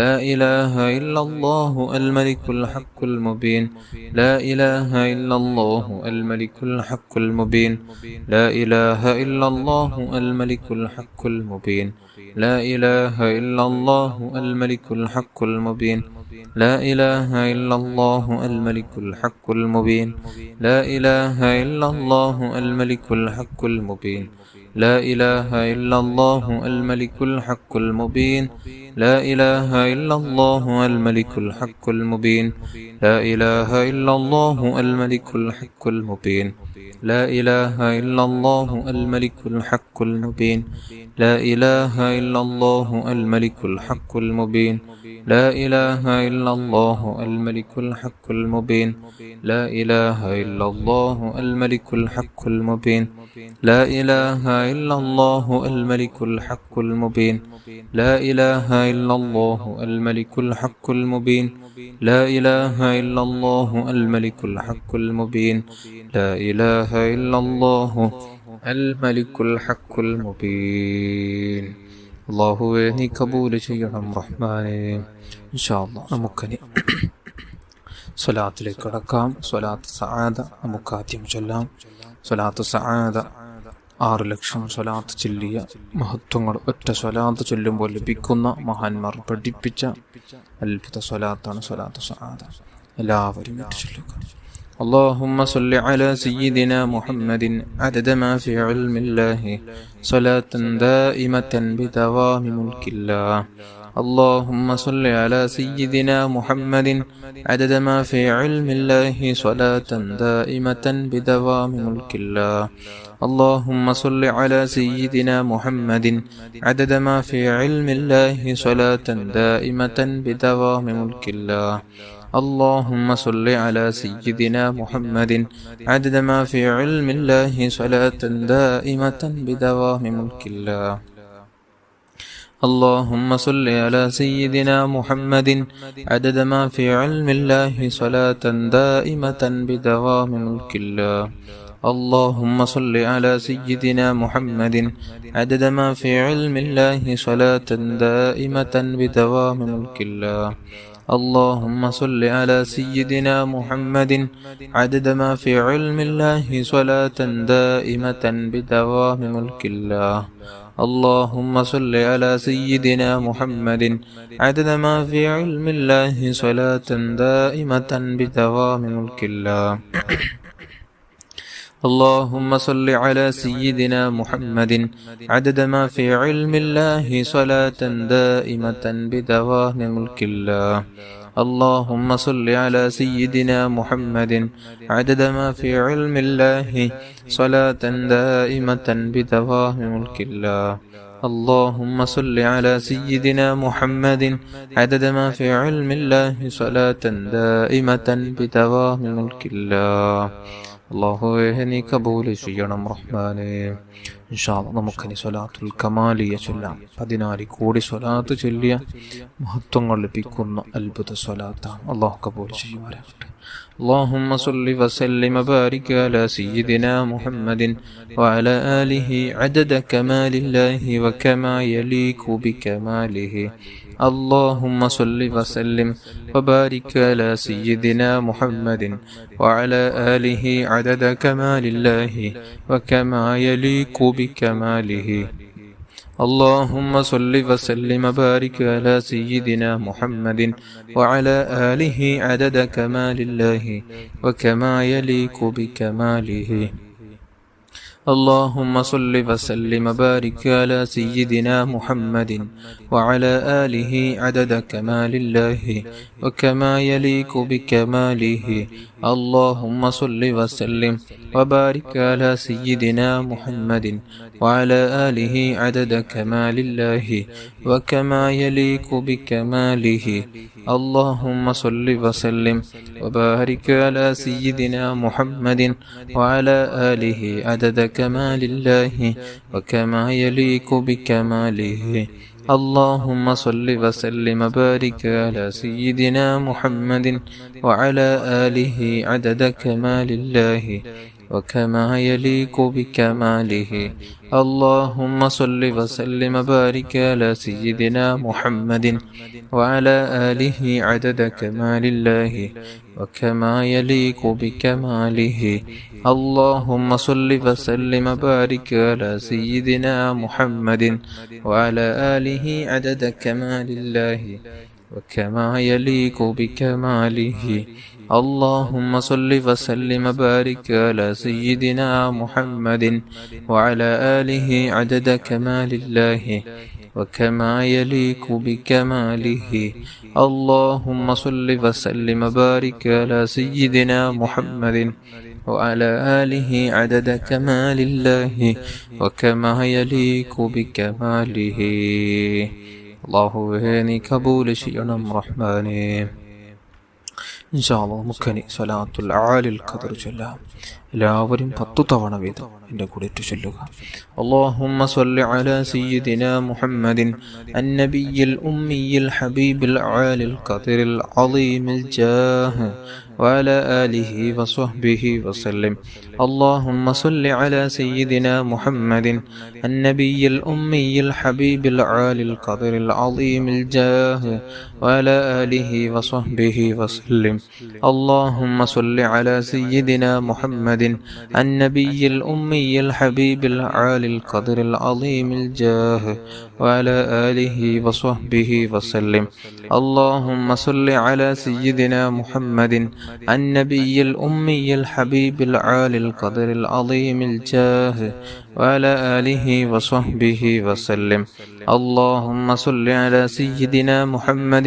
لا إله إلا الله الملك الحق المبين لا إله إلا الله الملك الحق المبين لا إله إلا الله الملك الحق المبين لا إله إلا الله الملك الحق المبين لا إله إلا الله الملك الحق المبين لا إله إلا الله الملك الحق المبين لا إله إلا الله الملك الحق المبين لا إله إلا الله الملك الحق المبين لا إله إلا الله الملك الحق المبين لا إله إلا الله الملك الحق المبين لا إله إلا الله الملك الحق المبين لا إله إلا الله الملك الحق المبين لا إله إلا الله الملك الحق المبين لا إله إلا الله الملك الحق المبين لا إله إلا الله الملك الحق المبين لا إله إلا الله الملك الحق المبين لا إله إلا الله الملك الحق المبين അള്ളാഹുവേ നീ കബൂൽ ചെയ്യണം റഹ്മാനേ. ഇൻഷാ അല്ലാഹ് നമുക്കനി സ്വലാത്തിലേക്ക് കടക്കാം. സ്വലാത്ത് സആദ നമുക്ക് ആദ്യം ചൊല്ലാം. സ്വലാത്ത് സആദ 6 ലക്ഷം സ്വലാത്ത് ചൊല്ലിയ മഹത്വങ്ങൾ ഒറ്റ സ്വലാത്ത് ചൊല്ലുമ്പോൾ ലഭിക്കുന്ന മഹാന്മാർ പഠിപ്പിച്ച അത്ഭുത സ്വലാത്താണ് സ്വലാത്ത് സആദ. എല്ലാവരും ചൊല്ലുക. اللهم صل على سيدنا محمد عدد ما في علم الله صلاة دائمة بدوام ملك الله. اللهم صل على سيدنا محمد عدد ما في علم الله صلاة دائمة بدوام ملك الله. اللهم صل على سيدنا محمد عدد ما في علم الله صلاة دائمة بدوام ملك الله. اللهم صل على سيدنا محمد عدد ما في علم الله صلاة دائمة بدوام ملك الله. اللهم صل على سيدنا محمد عدد ما في علم الله صلاة دائمة بدوام ملك الله. اللهم صل على سيدنا محمد عدد ما في علم الله صلاة دائمة بدوام ملك الله. اللهم صل على سيدنا محمد عدد ما في علم الله صلاة دائمة بدوام ملك الله. اللهم صل على سيدنا محمد عدد ما في علم الله صلاة دائمة بدوام ملك الله. اللهم صل على سيدنا محمد عدد ما في علم الله صلاة دائمة بدوام ملك الله. اللهم صل على سيدنا محمد عدد ما في علم الله صلاة دائمة بدوام ملك الله. اللهم صل على سيدنا محمد عدد ما في علم الله صلاة دائمة بدوام ملك الله. അള്ളാഹുവേ നീ കബൂൽ ചെയ്യണം റഹ്മാനേ. ഇൻഷാ അല്ലാഹ് നമുക്കിനി സ്വലാത്തുൽ കമാലിയ ചൊല്ലാം. 14 കോടി സ്വലാത്ത് ചൊല്ലിയ മഹത്വങ്ങൾ ലഭിക്കുന്ന അത്ഭുത സ്വലാത്താണ്. അള്ളാഹു കബൂൽ ചെയ്യുമാറാകട്ടെ. اللهم صل وسلم وبارك على سيدنا محمد وعلى آله عدد كمال الله وكما يليق بكماله. اللهم صل وسلم وبارك على سيدنا محمد وعلى آله عدد كمال الله وكما يليق بكماله. اللهم صل وسلم وبارك على سيدنا محمد وعلى آله عدد كمال الله وكما يليق بكماله. اللهم صل وسلم وبارك على سيدنا محمد وعلى آله عدد كمال الله وكما يليق بكماله. اللهم صل وسلم وبارك على سيدنا محمد وعلى آله عدد كمال الله وكما يليق بكماله. اللهم صل وسلم وبارك على سيدنا محمد وعلى آله عدد كمال الله وكما يليق بكماله. اللهم صل وسلم وبارك على سيدنا محمد وعلى آله عدد كمال الله وكما يليق بكماله. اللهم صل وسلم وبارك على سيدنا محمد وعلى آله عدد كمال الله وكما يليق بكماله. اللهم صل وسلم وبارك على سيدنا محمد وعلى آله عدد كمال الله وكما يليق بكماله. اللهم صل وسلم وبارك على سيدنا محمد وعلى آله عدد كمال الله وكما يليق بكماله. اللهم صل وسلم وبارك على سيدنا محمد وعلى آله عدد كمال الله وكما يليق بكماله. അല്ലാഹുവേ നീ കബൂൽ ചെയ്യണം റഹ്മാനേ. ഇൻഷാ അല്ലാഹ് നമുക്കനി സ്വലാത്തുൽ ആലിൽ ഖദർ ചൊല്ലാം. എല്ലാവരും 10 തവണ വീതം എൻ്റെ കൂടെ ചൊല്ലുക. اللهم صل على سيدنا محمد النبي الأمي الحبيب العالي القدر العظيم الجاه وعلى آله وصحبه وسلم. اللهم صل على سيدنا محمد النبي الأمي الحبيب العالي القدر العظيم الجاه وعلى آله وصحبه وسلم. اللهم صل على سيدنا محمد النبي الأمي الحبيب العالي القدر العظيم الجاه وعلى آله وصحبه وسلم. اللهم صل على سيدنا محمد النبي الأمي الحبيب العالي القدر العظيم الجاه وعلى آله وصحبه وسلم. اللهم صل على سيدنا محمد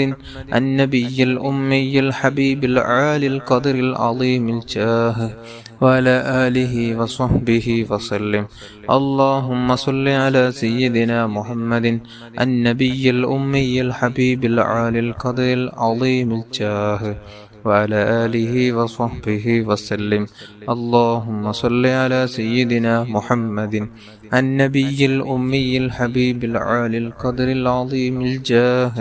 النبي الأمي الحبيب العالي القدر العظيم الجاه وعلى آله وصحبه وسلم. اللهم صل على سيدنا محمد النبي الأمي الحبيب العالي القدر العظيم الجاه وعلى آله وصحبه وسلم. اللهم صل على سيدنا محمد النبي الأمي الحبيب العالي القدر العظيم الجاه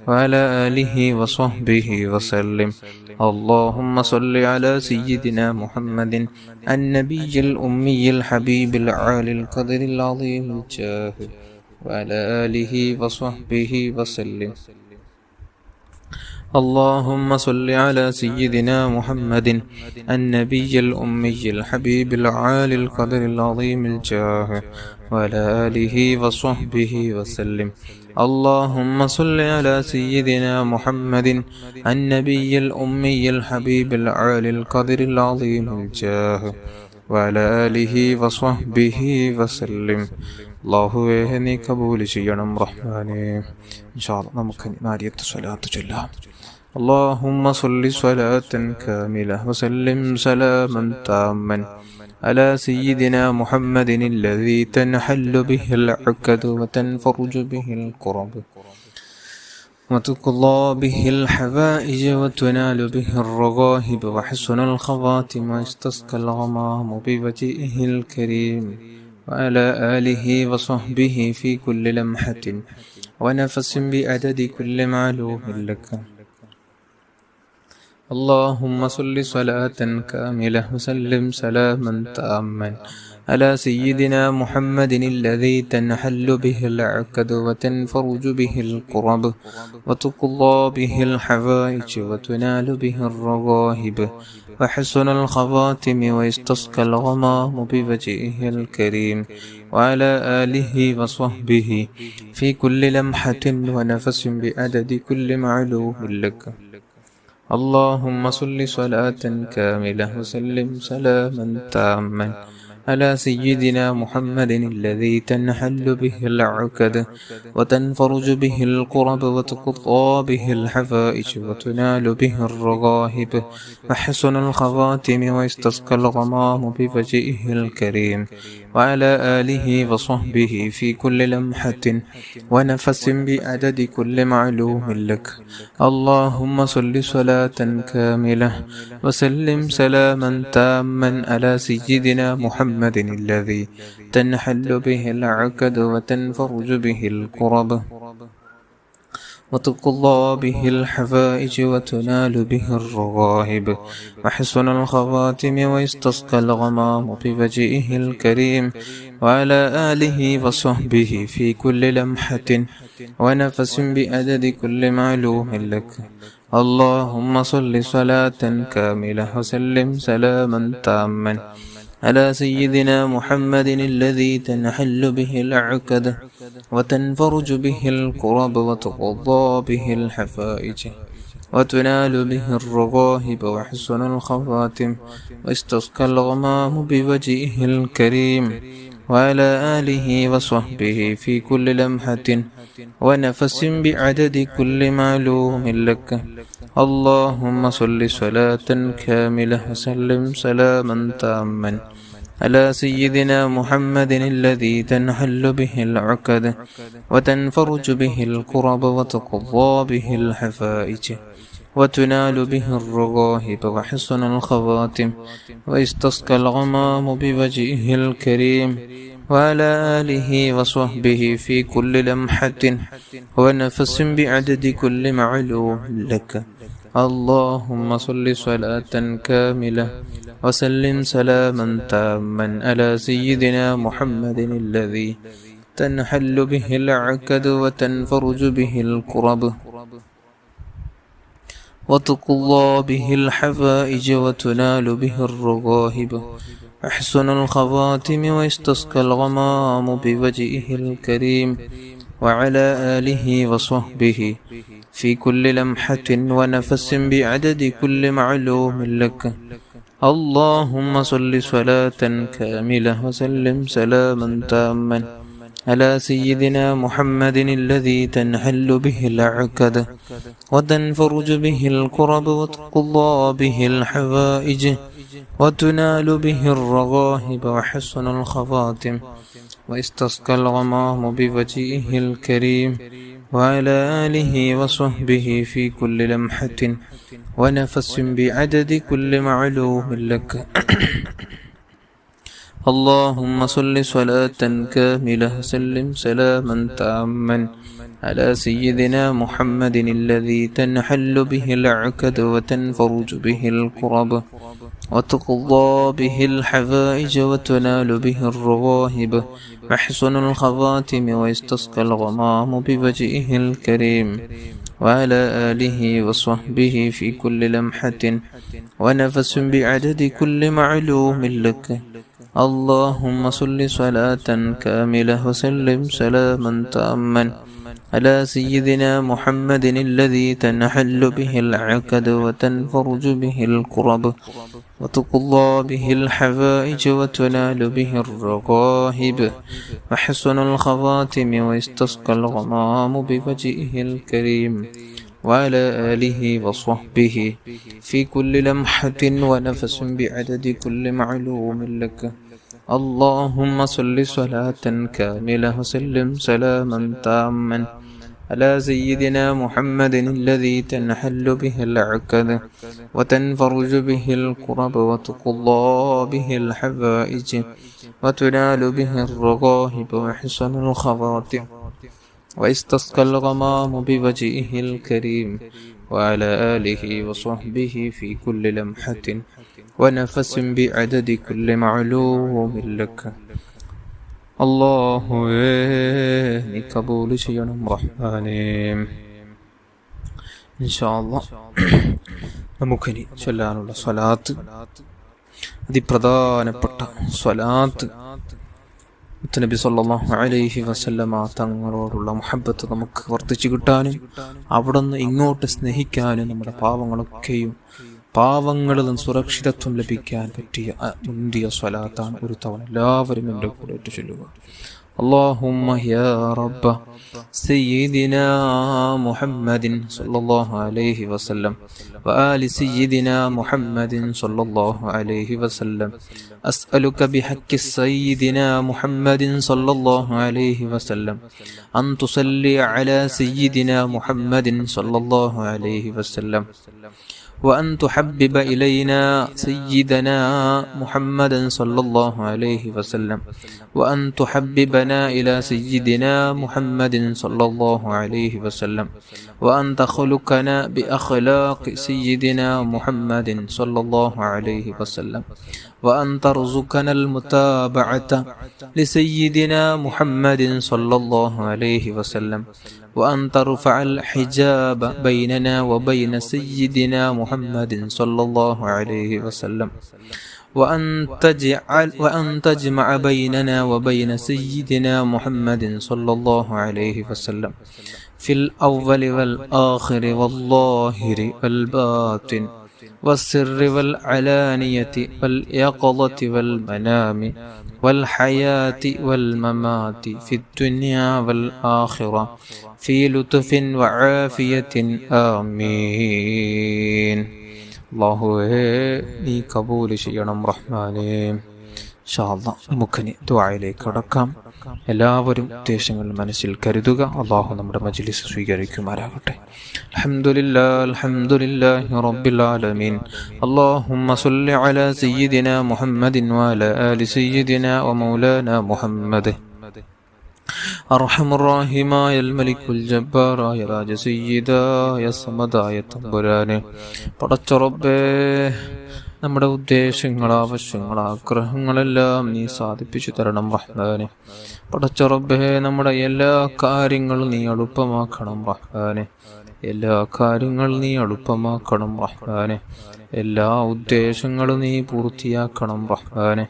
وعلى آله وصحبه وسلم. اللهم صل على سيدنا محمد النبي الأمي الحبيب العالي القدر العظيم الجاه وعلى آله وصحبه وسلم. اللهم صل على سيدنا محمد النبي الأمي الحبيب العالي القدر العظيم الجاه وعلى آله وصحبه وسلم. اللهم صل على سيدنا محمد النبي الأمي الحبيب العالي القدر العظيم الجاه وعلى آله وصحبه وسلم. അല്ലാഹുവേ നീ കബൂൽ ചെയ്യണം റഹ്മാനേ. ഇൻഷാ അല്ലാഹ് നമുക്ക് നാരിയത്ത് സ്വലാത്ത് ചൊല്ലാം. اللهم صل صلاة كاملة وسلم سلاما تاما على سيدنا محمد الذي تنحل به العقد وتنفرج به الكرب وتقضى به الحوائج وتنال به الرغائب وحسن الخواتم واستسقى الغمام بوجهه الكريم وعلى آله وصحبه في كل لمحة ونفس بعدد كل معلوم لك. اللهم صل صلاة كاملة وسلم سلاما تاما على سيدنا محمد الذي تنحل به العقد وتنفرج به الكرب وتقضى به الحوائج وتنال به الرغائب وحسن الخواتم ويستسقى الغمام بوجهه الكريم وعلى آله وصحبه في كل لمحة ونفس بعدد كل معلوم لك. اللهم صل صلاة كاملة وسلم سلاما تاما على سيدنا محمد الذي تنحل به العقد وتنفرج به الكرب وتقضى به الحوائج وتنال به الرغائب وحسن الخواتم ويستسقى الغمام بوجهه الكريم وعلى آله وصحبه في كل لمحة ونفس بعدد كل معلوم لك. اللهم صل صلاة كاملة وسلم سلاما تاما على سيدنا محمد الذي تنحل به العقد وتنفرج به الكرب وتقضى به الحوائج وتنال به الرغائب وحسن الخواتم ويستسقى الغمام بوجهه الكريم وعلى آله وصحبه في كل لمحة ونفس بعدد كل معلوم لك. اللهم صل صلاة كاملة وسلم سلاما تاما على سيدنا محمد الذي تنحل به العقد وتنفرج به الكرب وتقضى به الحفائج وتنال به الرغائب وحسن الخواتم واستسقى الغمام بوجهه الكريم وعلى آله وصحبه في كل لمحة ونفس بعدد كل معلوم لك. اللهم صل صلاة كاملة وسلم سلاما تاما على سيدنا محمد الذي تنحل به العقد وتنفرج به الكرب وتقضى به الحفائج وتنال به الرغائب وحسن الخواتم ويستسقى الغمام بوجهه الكريم وعلى آله وصحبه في كل لمحة ونفس بعدد كل معلوم لك. اللهم صل صلاة كاملة وسلم سلاما تاما على سيدنا محمد الذي تنحل به العقد وتنفرج به الكرب وتقضى به الحوائج وتنال به الرغائب وحسن الخواتم ويستسقى الغمام بوجهه الكريم وعلى آله وصحبه في كل لمحة ونفس بعدد كل معلوم لك. اللهم صل صلاة كاملة وسلم سلاما تاما على سيدنا محمد الذي تنحل به العقد وتنفرج به الكرب وتقضى به الحوائج وتنال به الرغائب وحسن الخواتم واستسقى الغمام بوجهه الكريم وعلى آله وصحبه في كل لمحة ونفس بعدد كل معلوم لك. اللهم صل صلاة كاملة وسلم سلاما تاما على سيدنا محمد الذي تنحل به العقد وتنفرج به الكرب وتقضى به الحوائج وتنال به الرغائب وحسن الخواتم ويستسقى الغمام بوجهه الكريم وعلى آله وصحبه في كل لمحة ونفس بعدد كل معلوم لك. اللهم صل صلاة كاملة وسلم سلاما تاما على سيدنا محمد الذي تنحل به العقد وتنفرج به الكرب وتقضى به الحوائج وتنال به الرغائب وحسن الخواتم ويستسقى الغمام بوجهه الكريم وعلى آله وصحبه في كل لمحة ونفس بعدد كل معلوم لك. اللهم صل صلاة كاملة وسلم سلاما تاما على سيدنا محمد الذي تنحل به العقد وتنفرج به الكرب وتقضى به الحوائج وتنال به الرغائب وحسن الخواتم ويستسقى الغمام بوجهه الكريم وعلى آله وصحبه في كل لمحة ونفس بعدد كل معلوم لك. അല്ലാഹുവേ നീ കബൂൽ ചെയ്യണം റഹ്മാനേ. ഇൻഷാ അല്ലാഹ് നമുക്കിനി ചൊല്ലാനുള്ള സ്വലാത്ത്, അതിപ്രധാനപ്പെട്ട സ്വലാത്ത്, നബി സല്ലല്ലാഹു അലൈഹി വസല്ലമ തങ്ങളോടുള്ള മുഹബ്ബത്ത് നമുക്ക് വർദ്ധിച്ചു കിട്ടാനും അവിടുന്ന് ഇങ്ങോട്ട് സ്നേഹിക്കാനും നമ്മുടെ പാവങ്ങളിൽ നിന്ന് സുരക്ഷിതത്വം ലഭിക്കാൻ പറ്റിയ മുന്തിയ സ്വലാത്താണ്. ഒരു തവണ എല്ലാവരും എൻ്റെ കൂടെ ചൊല്ലുക. اللهم يا رب سيدنا محمد صلى الله عليه وسلم وآل سيدنا محمد صلى الله عليه وسلم أسألك بحق سيدنا محمد صلى الله عليه وسلم أن تصلي على سيدنا محمد صلى الله عليه وسلم وأن تحبب إلينا سيدنا محمدا صلى الله عليه وسلم وأن تحببنا إلى سيدنا محمد صلى الله عليه وسلم وأن تخلقنا بأخلاق سيدنا محمد صلى الله عليه وسلم وأن ترزقنا المتابعة لسيدنا محمد صلى الله عليه وسلم وأن ترفع الحجاب بيننا وبين سيدنا محمد صلى الله عليه وسلم وأن تجمع بيننا وبين سيدنا محمد صلى الله عليه وسلم في الأول والآخر والظاهر والباطن والسر والعلانية واليقظة والمنام والحياة والممات في الدنيا والآخرة في لطف وعافية آمين. അല്ലാഹുവേ നീ കബൂൽ ചെയ്യണം റഹ്മാനേ. ഇൻഷാ അല്ലാഹ് നമുക്കിനി ദുആയിലേക്ക് കടക്കാം. എല്ലാവരും ഉദ്ദേശങ്ങൾ മനസ്സിൽ കരുതുക. അല്ലാഹു നമ്മുടെ മജ്ലിസ് സ്വീകരിക്കുമാറാകട്ടെ. അൽഹംദുലില്ലാഹി റബ്ബിൽ ആലമീൻ. അല്ലാഹുമ്മ സ്വല്ലി അലാ സയ്യിദിനാ മുഹമ്മദിൻ വഅലാ ആലി സയ്യിദിനാ വമൗലാനാ മുഹമ്മദ്. അർഹമുർറഹീമായ മലിക്കുൽ ജബ്ബാറായ രാജ സയ്യിദായ സമദായ തമ്പുരാനെ, പടച്ച റബ്ബേ, നമ്മുടെ ഉദ്ദേശങ്ങൾ, ആവശ്യങ്ങൾ, ആഗ്രഹങ്ങളെല്ലാം നീ സാധിപ്പിച്ചു തരണം റഹ്മാനെ. പടച്ച റബ്ബേ, നമ്മുടെ എല്ലാ കാര്യങ്ങളും നീ എളുപ്പമാക്കണം റഹ്മാനെ. എല്ലാ കാര്യങ്ങളും നീ എളുപ്പമാക്കണം റഹ്മാനെ. എല്ലാ ഉദ്ദേശങ്ങളും നീ പൂർത്തിയാക്കണം റഹ്മാനെ.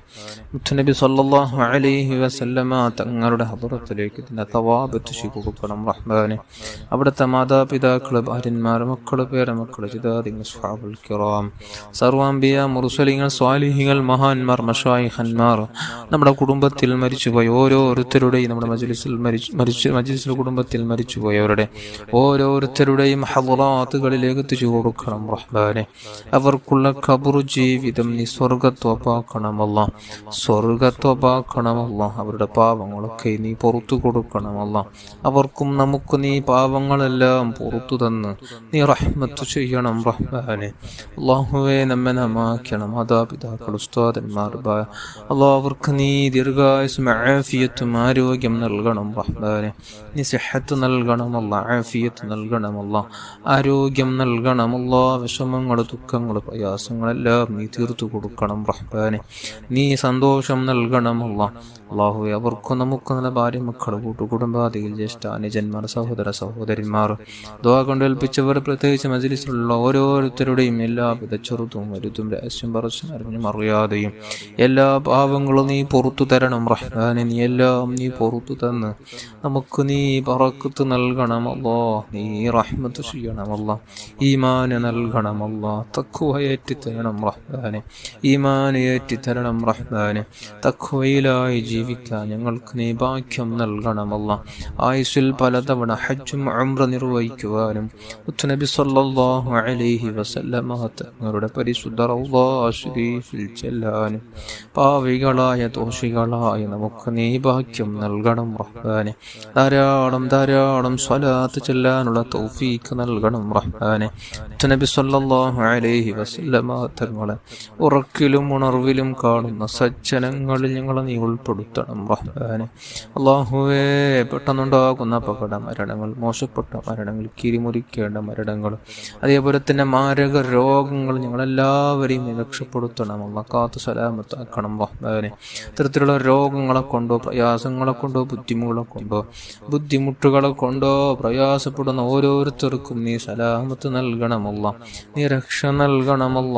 മുത്തനബി സല്ലല്ലാഹു അലൈഹി വസല്ലമ തങ്ങളുടെ ഹദറത്തിലേക്ക് ഇതിനെ തവാബത്ത് ചെയ്തു കൊടുക്കണം റഹ്മാനെ. അവിടുത്തെ മാതാപിതാക്കള്, ഭാര്യന്മാർ, മക്കള്, പേരമക്കള്, ജിദാദിങ്ങൾ, സ്വഹാബുൽ കിറാം, സർവാംബിയ, മുർസലിങ്ങൾ, സ്വാലിഹികൾ, മഹാന്മാർ, മശായിഖന്മാർ, നമ്മുടെ കുടുംബത്തിൽ മരിച്ചുപോയ ഓരോരുത്തരുടെയും, നമ്മുടെ മജ്ലിസിൽ കുടുംബത്തിൽ മരിച്ചുപോയവരുടെ ഓരോരുത്തരുടെയും ഹദറാത്തുകളിലേക്ക് എത്തിച്ചു കൊടുക്കണം റഹ്മാനെ. അവർക്കുള്ള ഖബറു ജീവിതം നീ സ്വർഗത്വപ്പാക്കണമല്ല, സ്വർഗത്വപ്പാക്കണമല്ല. അവരുടെ പാവങ്ങളൊക്കെ നീ പുറത്തു കൊടുക്കണമല്ല. അവർക്കും നമുക്ക് നീ പാവങ്ങളെല്ലാം പുറത്തു തന്ന് നീ റഹ്മത്ത് ചെയ്യണം റഹ്മാനെ. അല്ലാഹുവേ, നമ്മെ നമാക്കണം. മാതാപിതാക്കൾ, ഉസ്താദന്മാർ, അല്ലാഹ്, അവർക്ക് നീ ദീർഘായുസ്സും ആഫിയത്തും ആരോഗ്യം നൽകണം റഹ്മാനെ. നീ സിഹത്ത് നൽകണമല്ല, ആഫിയത്ത് നൽകണമല്ല, ആരോഗ്യം നൽകണമല്ല. വിഷമങ്ങൾ, ദുഃഖങ്ങൾ, പ്രയാസങ്ങളെല്ലാം നീ തീർത്തു കൊടുക്കണം റഹ്മാനെ. നീ സന്തോഷം നൽകണമല്ല. അല്ലാഹുവേ, അവർക്കും നമുക്ക് നല്ല ഭാര്യ, മക്കൾ, കൂട്ടുകുടുംബാദികൾ, ജ്യേഷ്ഠ അനുജന്മാർ, സഹോദര സഹോദരിമാർ, ദുആ കൊണ്ട് ഏൽപ്പിച്ചവർ, പ്രത്യേകിച്ച് മജ്ലിസിലുള്ള ഓരോരുത്തരുടെയും എല്ലാവിധ ചെറുതും വലുതും, രഹസ്യം പരസ്യം അറിഞ്ഞും അറിയാതെയും എല്ലാ പാവങ്ങളും നീ പുറത്തു തരണം റഹ്മാനെ. നീ എല്ലാം നീ പുറത്തു തന്ന് നമുക്ക് നീ ബറക്കത്ത് നൽകണമല്ലോ. നീ റഹ്മത്ത് ചെയ്യണമല്ല. ഈമാൻ നൽകണമല്ല. തഖ്വയേറ്റി തരണം റഹ്മാനെ. ഈമാൻ ഏറ്റി തരണം റഹ്മാനെ. തഖ്വയിലായി ജീവിക്കാൻ ഞങ്ങൾക്ക് നീ ഭാഗ്യം നൽകണമല്ല. ആയുസ്സിൽ പലതവണ ഹജ്ജും ഉംറ നിർവഹിക്കുവാനും മുത്തുനബി സല്ലല്ലാഹു അലൈഹി വസല്ലമ തങ്ങളുടെ പരിശുദ്ധ റൗള ശരീഫിൽ ചെല്ലാനും പാവികളായ ദോഷികളായ നമുക്ക് നീ ഭാഗ്യം നൽകണം റഹ്മാനെ. ധാരാളം ധാരാളം സ്വലാത്ത് ചെല്ലാനുള്ള തൗഫീഖ് നൽകണം റഹ്മാനെ. മുത്തുനബി സല്ലല്ലാഹു അലൈഹി വസല്ലമ തങ്ങളെ ഉറക്കിലും ഉണർവിലും കാണുന്ന സജ്ജനങ്ങളിൽ ഞങ്ങളെ നീ ഉൾപ്പെടുത്തണം റഹ്മാനെ. അല്ലാഹുവേ, പെട്ടെന്നുണ്ടാകുന്ന അപകട മരണങ്ങൾ, മോശപ്പെട്ട മരണങ്ങൾ, കിരിമുറിക്കേണ്ട മരണങ്ങൾ, അതേപോലെ തന്നെ മാരക രോഗങ്ങൾ ഞങ്ങളെല്ലാവരെയും നീ രക്ഷപ്പെടുത്തണം. അല്ലാ, കാത്തു സലാമത്താക്കണം റഹ്മാനെ. ഇത്തരത്തിലുള്ള രോഗങ്ങളെ കൊണ്ടോ, പ്രയാസങ്ങളെ കൊണ്ടോ, ബുദ്ധിമുട്ടുകളെ കൊണ്ടോ പ്രയാസപ്പെടുന്ന ഓരോരുത്തർക്കും നീ സലാമത്ത് നൽകണമല്ല. നീ രക്ഷ നൽകണമല്ല.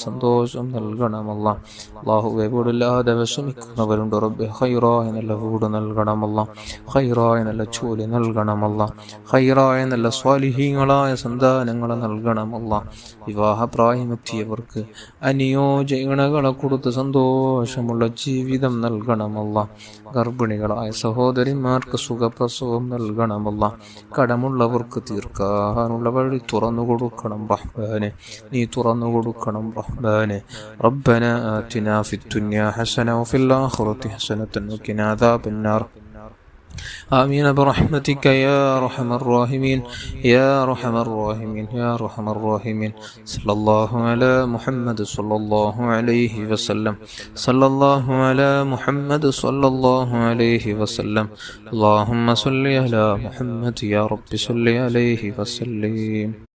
സന്തോഷം നൽകണമല്ല. അല്ലാഹുവേ, വീടില്ലാതെ വിഷമിക്കുന്നവരുണ്ട് റബ്ബേ, ഖൈറായ നല്ല വീട് നൽകണമല്ല. ഖൈറായ നല്ല ജോലി നൽകണമല്ല. ഖൈറായ നല്ല സ്വാലിഹീങ്ങളായ സന്താനങ്ങളെ നൽകണമല്ല. വിവാഹപ്രായമെത്തിയവർക്ക് അനുയോജ്യകളെ കൊടുത്ത് സന്തോഷമുള്ള ജീവിതം നൽകണമല്ല. ഗർഭിണികളായ സഹോദരിമാർക്ക് സുഖപ്രസവം നൽകണമല്ല. കടമുള്ളവർക്ക് തീർക്കാനുള്ള വഴി തുറന്നു കൊടുക്കണം റഹ്മാനെ. നീ തുറന്നു കൊടുക്കണം റഹ്മാനെ. റബ്ബന ആതിനാ ഫിദ്ദുനിയാ ഹസന വഫിൽ ആഖിറതി ഹസനതൻ വഖിനാ അദാബന്നാർ. آمين برحمتك يا أرحم الراحمين يا أرحم الراحمين يا أرحم الراحمين. صلى الله على محمد صلى الله عليه وسلم. صلى الله على محمد صلى الله عليه وسلم. اللهم صل على محمد يا رب صل عليه وسلم.